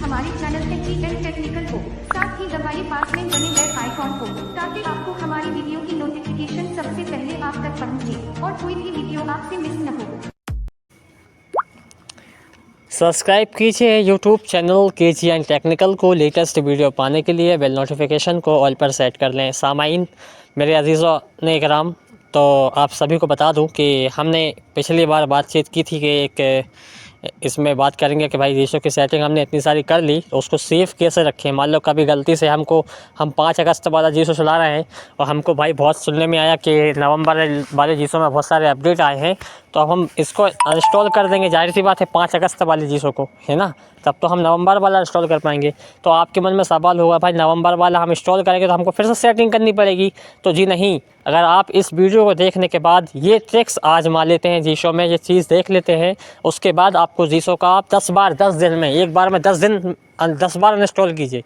हमारे channel technical को, साथ ही दबाइए पास में बने बेल आइकॉन को, ताकि आपको हमारी वीडियो की नोटिफिकेशन सबसे पहले आप तक पहुंचे और कोई भी वीडियो आपसे मिस न हो। सब्सक्राइब कीजिए यूट्यूब चैनल KGN टेक्निकल को। लेटेस्ट वीडियो पाने के लिए बेल नोटिफिकेशन को ऑल पर सेट कर लें। सामाइन मेरे अजीज़ों ने कराम, तो आप सभी को बता दूं कि हमने पिछली बार बातचीत की थी कि एक इसमें बात करेंगे कि भाई जीसो की सेटिंग हमने इतनी सारी कर ली तो उसको सेफ़ कैसे रखें। मान लो कभी गलती से हम 5 अगस्त वाला जीसो चला रहे हैं और हमको भाई बहुत सुनने में आया कि नवंबर वाले जीसो में बहुत सारे अपडेट आए हैं, तो अब हम इसको इंस्टॉल कर देंगे। जाहिर सी बात है 5 अगस्त वाले जीसो को, है ना, तब तो हम नवंबर वाला इंस्टॉल कर पाएंगे। तो आपके मन में सवाल होगा भाई नवंबर वाला हम इंस्टॉल करेंगे तो हमको फिर से सेटिंग करनी पड़ेगी। तो जी नहीं, अगर आप इस वीडियो को देखने के बाद ये ट्रिक्स आजमा लेते हैं जीसो में, ये चीज़ देख लेते हैं, उसके बाद आपको जीसो का आप 10 दिन में, एक बार में 10 बार इंस्टॉल कीजिए,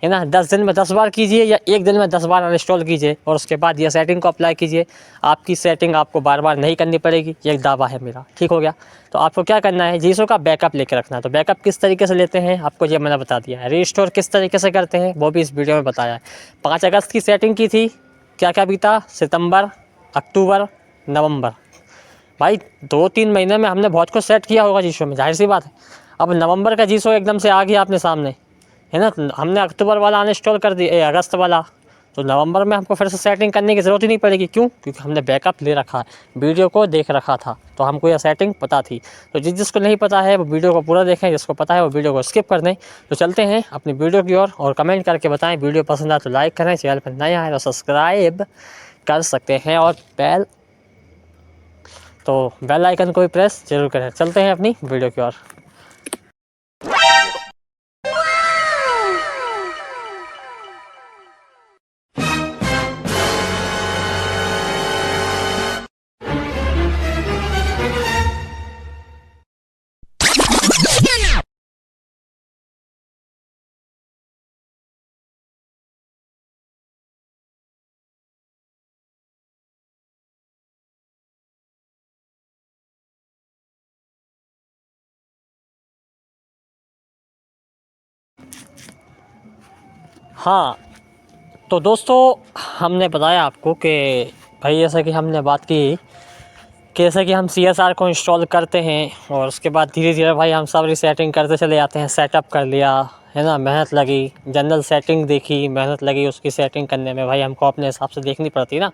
है ना, 10 दिन में 10 बार कीजिए या एक दिन में 10 बार इंस्टॉल कीजिए और उसके बाद ये सेटिंग को अप्लाई कीजिए। आपकी सेटिंग आपको बार बार नहीं करनी पड़ेगी, ये एक दावा है मेरा। ठीक हो गया। तो आपको क्या करना है, जीसो का बैकअप लेके रखना है। तो बैकअप किस तरीके से लेते हैं आपको ये मैंने बता दिया है। रीस्टोर किस तरीके से करते हैं वो भी इस वीडियो में बताया है। 5 अगस्त की सेटिंग की थी, क्या क्या बीता, सितंबर, अक्टूबर, नवंबर, भाई 2-3 महीने में हमने बहुत कुछ सेट किया होगा जीसो में, जाहिर सी बात है। अब नवंबर का जीसो एकदम से आ गया अपने सामने, है ना, हमने अक्टूबर वाला अनइंस्टॉल कर दिया, अगस्त वाला, तो नवंबर में हमको फिर से सेटिंग करने की ज़रूरत ही नहीं पड़ेगी। क्यों? क्योंकि हमने बैकअप ले रखा है, वीडियो को देख रखा था, तो हमको यह सेटिंग पता थी। तो जिसको नहीं पता है वो वीडियो को पूरा देखें, जिसको पता है वो वीडियो को स्किप कर दें। तो चलते हैं अपनी वीडियो की ओर और कमेंट करके बताएं। वीडियो पसंद आए तो लाइक करें, चैनल पर नए आए तो सब्सक्राइब कर सकते हैं और बेल आइकन को भी प्रेस जरूर करें। चलते हैं अपनी वीडियो की ओर। हाँ, तो दोस्तों हमने बताया आपको कि भाई जैसा कि हमने बात की कैसे कि हम CSR को इंस्टॉल करते हैं और उसके बाद धीरे धीरे भाई हम सब सेटिंग करते चले जाते हैं। सेटअप कर लिया, है ना, मेहनत लगी, जनरल सेटिंग देखी, मेहनत लगी उसकी सेटिंग करने में। भाई हमको अपने हिसाब से देखनी पड़ती है ना।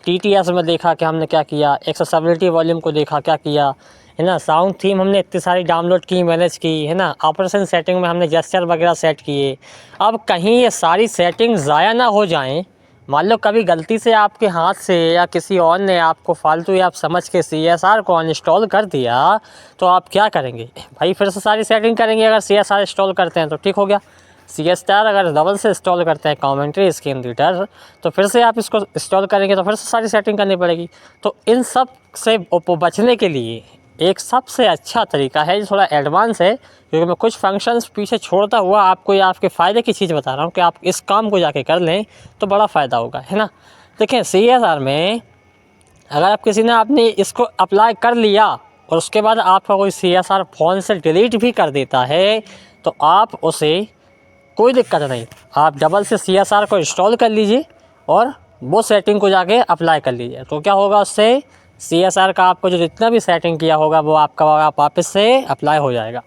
TTS में देखा कि हमने क्या किया, एक्सेसिबिलिटी वॉल्यूम को देखा क्या किया, है ना, साउंड थीम हमने इतनी सारी डाउनलोड की, मैनेज की, है ना, ऑपरेशन सेटिंग में हमने जेस्चर वगैरह सेट किए। अब कहीं ये सारी सेटिंग ज़ाया ना हो जाएं, मान लो कभी गलती से आपके हाथ से या किसी और ने आपको फालतू या आप समझ के CSR को अनइंस्टॉल कर दिया, तो आप क्या करेंगे भाई? फिर से सारी सेटिंग करेंगे। अगर CSR इंस्टॉल करते हैं तो ठीक हो गया। CSR अगर डबल से इंस्टॉल करते हैं, कमेंट्री स्क्रीन रीडर, तो फिर से आप इसको इंस्टॉल करेंगे तो फिर से सारी सेटिंग करनी पड़ेगी। तो इन सब से बचने के लिए एक सबसे अच्छा तरीका है, जो थोड़ा एडवांस है, क्योंकि मैं कुछ फंक्शंस पीछे छोड़ता हुआ आपको या आपके फ़ायदे की चीज़ बता रहा हूँ कि आप इस काम को जाके कर लें तो बड़ा फ़ायदा होगा, है ना। देखें, CSR में अगर आप आपने इसको अप्लाई कर लिया और उसके बाद आपका कोई CSR फ़ोन से डिलीट भी कर देता है तो आप उसे कोई दिक्कत नहीं, आप डबल से CSR को इंस्टॉल कर लीजिए और वो सेटिंग को जाके अप्लाई कर लीजिए। तो क्या होगा, उससे CSR का आपको जो जितना भी सेटिंग किया होगा वो आपका वापस से अप्लाई हो जाएगा।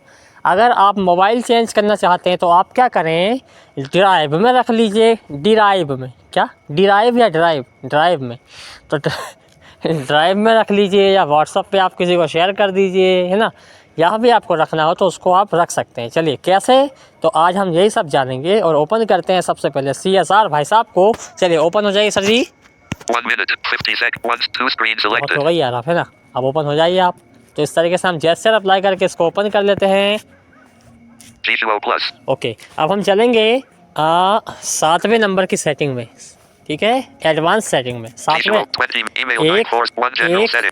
अगर आप मोबाइल चेंज करना चाहते हैं तो आप क्या करें, ड्राइव में रख लीजिए। ड्राइव में, क्या ड्राइव या ड्राइव में, तो ड्राइव में रख लीजिए या व्हाट्सएप पे आप किसी को शेयर कर दीजिए, है ना। यहाँ भी आपको रखना हो तो उसको आप रख सकते हैं। चलिए कैसे, तो आज हम यही सब जानेंगे और ओपन करते हैं सबसे पहले CSR भाई साहब को। चलिए ओपन हो जाइए सर जी। 1 minute 50 seconds 2 screen selected। हो गई यार आप, है ना। अब ओपन हो जाइए आप। तो इस तरीके से हम जेस्चर अप्लाई करके इसको ओपन कर लेते हैं। G2O+। ओके, अब हम चलेंगे 7वें नंबर की सेटिंग में, ठीक है, एडवांस सेटिंग में। 7वें 1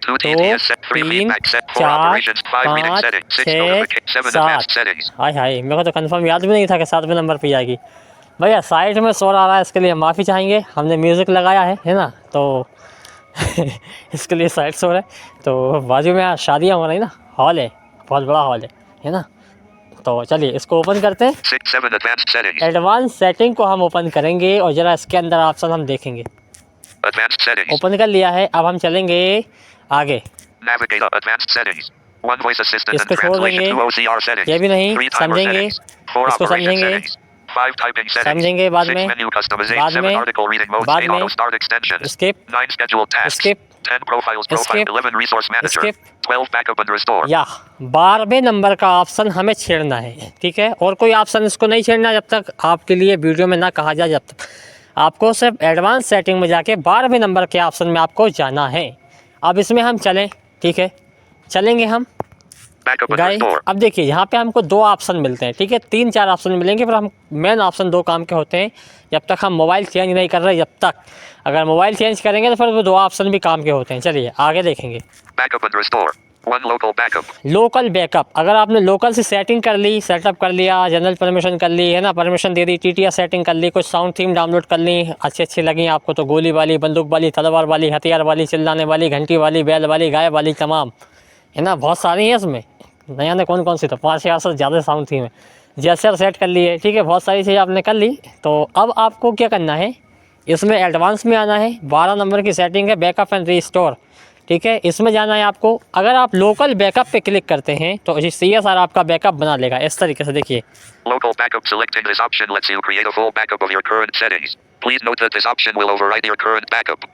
2 3 4 5 6 7। हाय हाय, मेरे को तो कंफर्म याद भी नहीं था कि 7वें नंबर पे आएगी। भैया साइड में शोर आ रहा है, इसके लिए माफ़ी चाहेंगे। हमने म्यूज़िक लगाया है ना, तो इसके लिए साइड शोर है। तो बाजू में शादियाँ हो रही ना, हॉल है, बहुत बड़ा हॉल है ना। तो चलिए इसको ओपन करते हैं। 7 advanced settings. एडवांस सेटिंग को हम ओपन करेंगे और ज़रा इसके अंदर ऑप्शन हम देखेंगे। Advanced settings. ओपन कर लिया है, अब हम चलेंगे आगे। Navigate advanced settings. One voice assistant and इसको छोड़ translation देंगे, 2 OCR settings. ये भी नहीं 3 timer समझेंगे, settings. 4 इसको operation समझेंगे, settings. 5 typing settings. समझेंगे बाद 6 में, menu customization. बाद 7 में, article reading modes. बाद 8 में, auto start extensions. skip, 9 scheduled tasks. skip, 10 profiles. skip, 11 resource manager. skip. 12 backup and restore. या 12वें नंबर का ऑप्शन हमें छेड़ना है, ठीक है। और कोई ऑप्शन इसको नहीं छेड़ना जब तक आपके लिए वीडियो में ना कहा जाए, जब तक आपको सिर्फ एडवांस सेटिंग में जाके 12वें नंबर के ऑप्शन में आपको जाना है। अब इसमें हम चलें, ठीक है, चलेंगे हम Backup and गाइस। restore. अब देखिए यहाँ पे हमको 2 ऑप्शन मिलते हैं, ठीक है, 3-4 ऑप्शन मिलेंगे, पर हम मेन ऑप्शन 2 काम के होते हैं। जब तक हम मोबाइल चेंज नहीं कर रहे, जब तक अगर मोबाइल चेंज करेंगे तो फिर वो 2 ऑप्शन भी काम के होते हैं। चलिए आगे देखेंगे। Backup and restore. 1 local backup. Local backup, अगर आपने लोकल से सेटिंग कर ली, सेटअप कर लिया, जनरल परमिशन कर ली है ना, परमिशन दे दी, TTS सेटिंग कर ली, कुछ साउंड थीम डाउनलोड कर ली, अच्छी लगी आपको तो गोली वाली, बंदूक वाली, तलवार वाली, हथियार वाली, चिल्लाने वाली, घंटी वाली, बैल वाली, गाय वाली, तमाम है ना, बहुत सारी हैं इसमें। नया ने कौन कौन सी, तो 5 से ज़्यादा साउंड थीम है। जैसे सेट कर लिए, ठीक है, बहुत सारी चीज़ें आपने कर ली। तो अब आपको क्या करना है, इसमें एडवांस में आना है। 12 नंबर की सेटिंग है बैकअप एंड रीस्टोर, ठीक है, इसमें जाना है आपको। अगर आप लोकल बैकअप पे क्लिक करते हैं तो CSR आपका बैकअप बना लेगा इस तरीके से। देखिए Local backup. Selecting this option lets you create a full backup of your current settings. Please note that this option will override your current backup.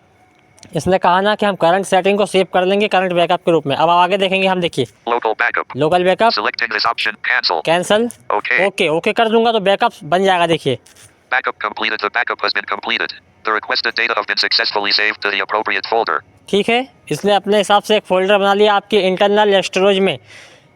इसने कहा ना कि हम करंट सेटिंग को सेव कर लेंगे करंट बैकअप के रूप में। अब आगे देखेंगे हम, देखिए Local backup. Local backup, Selecting this option. Cancel. Cancel, Okay. Okay कर दूंगा तो बैकअप बन जाएगा। देखिए Backup completed. The backup has been completed. The requested data have been successfully saved to the appropriate folder. ठीक है, इसने अपने हिसाब से एक फ़ोल्डर बना लिया आपके इंटरनल स्टोरेज में,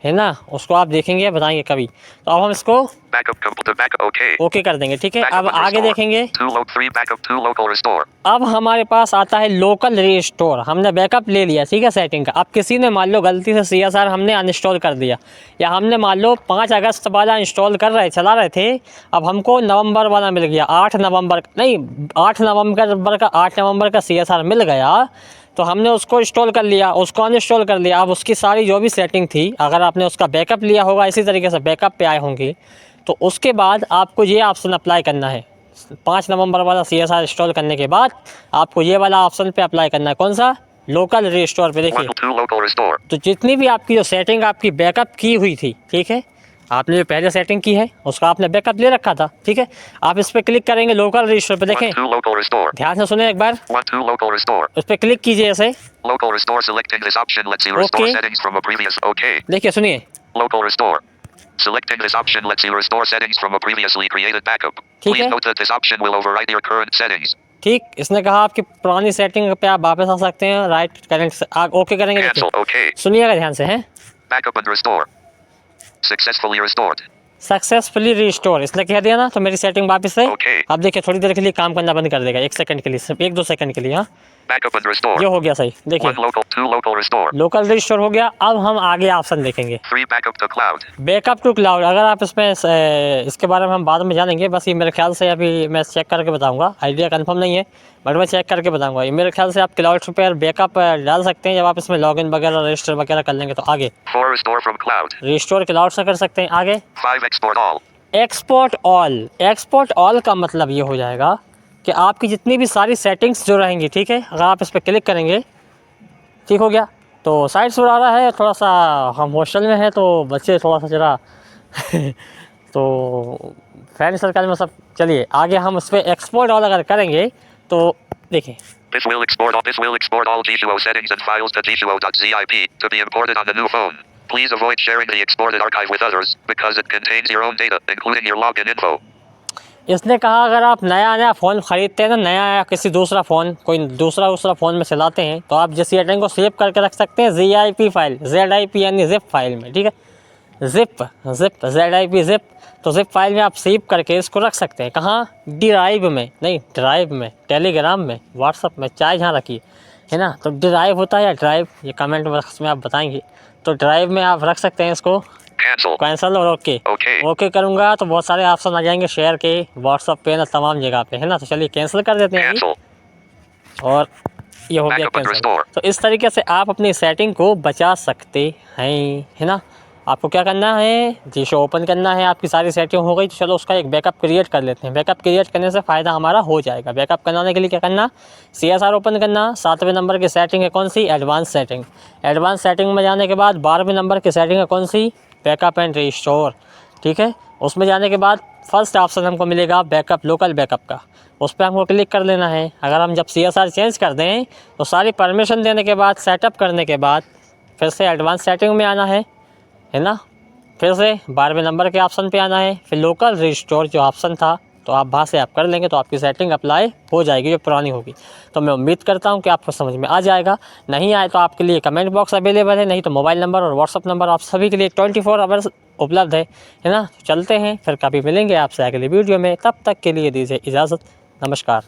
है ना, उसको आप देखेंगे, बताएंगे कभी। तो अब हम इसको Backup complete. Backup. Okay. Okay कर देंगे, ठीक है। Backup अब and आगे restore. देखेंगे, 3 backup. 2 local restore. अब हमारे पास आता है लोकल रीस्टोर। हमने बैकअप ले लिया, ठीक है, सेटिंग का। अब किसी ने मान लो गलती से CSR हमने अनइंस्टॉल कर दिया, या हमने मान लो 5 अगस्त वाला इंस्टॉल कर रहे, चला रहे थे, अब हमको नवंबर वाला मिल गया, 8 नवंबर का 8 नवंबर का CSR मिल गया, तो हमने उसको इंस्टॉल कर लिया, उसको अनइंस्टॉल कर लिया। अब उसकी सारी जो भी सेटिंग थी, अगर आपने उसका बैकअप लिया होगा, इसी तरीके से बैकअप पे आए होंगे, तो उसके बाद आपको ये ऑप्शन अप्लाई करना है। 5 नवंबर वाला CSR इंस्टॉल करने के बाद आपको ये वाला ऑप्शन पे अप्लाई करना है। कौन सा? लोकल रीस्टोर पे। देखिए 2 local restore. तो जितनी भी आपकी जो सेटिंग आपकी बैकअप की हुई थी, ठीक है, आपने जो पहले सेटिंग की है उसका आपने बैकअप ले रखा था, ठीक है, आप इस पर क्लिक करेंगे लोकल रीस्टोर पे। देखें 2 local restore. ध्यान से सुने एक बार, 2 local restore. उस पर क्लिक कीजिए ऐसे। Local restore. Selecting this option lets you restore Okay. settings from a previous. Okay. देखिए सुनिए, Local restore. Selecting this option lets you restore settings from a previously created backup. ठीक Please है। note that this option will override your current settings. ठीक, इसने कहा आपकी पुरानी setting पे आप वापस आ सकते हैं, राइट करंट से ओके करेंगे। Cancel. देखिए Okay. सुनिएगा ध्यान से, हैं Backup and restore. Successfully restored. Successfully restore इसने कह दिया ना, तो मेरी सेटिंग वापस से Okay. अब देखिए थोड़ी देर के लिए काम करना बंद कर देगा, 1 सेकंड के लिए, सिर्फ 1-2 सेकंड के लिए। हाँ Backuप and restore. ये हो गया सही। देखिए 1 local. 2 local restore. Local restore हो गया। अब हम आगे ऑप्शन देखेंगे 3 backup to cloud. Backup to cloud. अगर आप इसमें इसके बारे में हम बाद में जानेंगे, बस ये मेरे ख्याल से अभी मैं चेक करके बताऊंगा, आइडिया कंफर्म नहीं है, बट मैं चेक करके बताऊंगा। ये मेरे ख्याल से आप क्लाउड पर बैकअप डाल सकते हैं जब आप इसमें लॉगिन वगैरह रजिस्टर वगैरह कर लेंगे। तो आगे 4 restore from cloud. Restore cloud से कर सकते हैं। आगे 5 export all. Export all. Export all का मतलब ये हो जाएगा कि आपकी जितनी भी सारी सेटिंग्स जो रहेंगी, ठीक है, अगर आप इस पर क्लिक करेंगे, ठीक हो गया। तो साइड से उड़ा रहा है थोड़ा सा, हम हॉस्टल में हैं तो बच्चे थोड़ा सा जरा तो फ्रेंड सर्कल में सब। चलिए आगे हम उस पर एक्सपोर्ट ऑल अगर करेंगे तो देखिए This will export all G2O settings and files to G2O.zip to be imported on the new phone. Please avoid sharing the exported archive with others because it contains your own data, including your login info. इसने कहा अगर आप नया phone ख़रीदते हैं ना, नया या किसी दूसरा फ़ोन कोई दूसरा फ़ोन में चलाते हैं, तो आप जिस सेटिंग को सेव करके रख सकते हैं ZIP फाइल, ZIP यानी ज़िप फाइल में, ठीक है, ZIP ज़िप। तो ज़िप फाइल में आप सेव करके इसको रख सकते हैं। कहाँ? ड्राइव में नहीं, ड्राइव में, टेलीग्राम में, व्हाट्सअप में, चाहे जहाँ रखिए, है ना। तो ड्राइव होता है या ड्राइव, ये कमेंट बॉक्स में आप बताएंगे। तो ड्राइव में आप रख सकते हैं इसको। कैंसिल और ओके करूँगा तो बहुत सारे ऑप्शन आ जाएंगे शेयर के, व्हाट्सअप पे ना, तमाम जगह पे, है ना। तो चलिए कैंसिल कर देते हैं अभी। और ये हो गया कैंसिल। तो इस तरीके से आप अपनी सेटिंग को बचा सकते हैं, है ना। आपको क्या करना है, जी शो ओपन करना है। आपकी सारी सेटिंग हो गई तो चलो उसका एक बैकअप क्रिएट कर लेते हैं। बैकअप क्रिएट करने से फ़ायदा हमारा हो जाएगा। बैकअप करवाने के लिए क्या करना, CSR ओपन करना। 7वें नंबर की सेटिंग है कौन सी, एडवांस सेटिंग। एडवांस सेटिंग में जाने के बाद 12वें नंबर की सेटिंग है कौन सी, बैकअप एंड रिस्टोर। ठीक है, उसमें जाने के बाद फर्स्ट ऑप्शन हमको मिलेगा बैकअप, लोकल बैकअप का, उस पर हमको क्लिक कर लेना है। अगर हम जब CSR चेंज कर दें तो सारी परमिशन देने के बाद, सेटअप करने के बाद फिर से एडवांस सेटिंग में आना है ना। फिर से 12वें नंबर के ऑप्शन पे आना है, फिर लोकल रिस्टोर जो ऑप्शन था तो आप वहाँ से आप कर लेंगे तो आपकी सेटिंग अप्लाई हो जाएगी जो पुरानी होगी। तो मैं उम्मीद करता हूँ कि आपको समझ में आ जाएगा। नहीं आए तो आपके लिए कमेंट बॉक्स अवेलेबल है, नहीं तो मोबाइल नंबर और व्हाट्सअप नंबर आप सभी के लिए 24 आवर्स उपलब्ध है ना। चलते हैं फिर कभी मिलेंगे आपसे अगली वीडियो में, तब तक के लिए दीजिए इजाज़त, नमस्कार।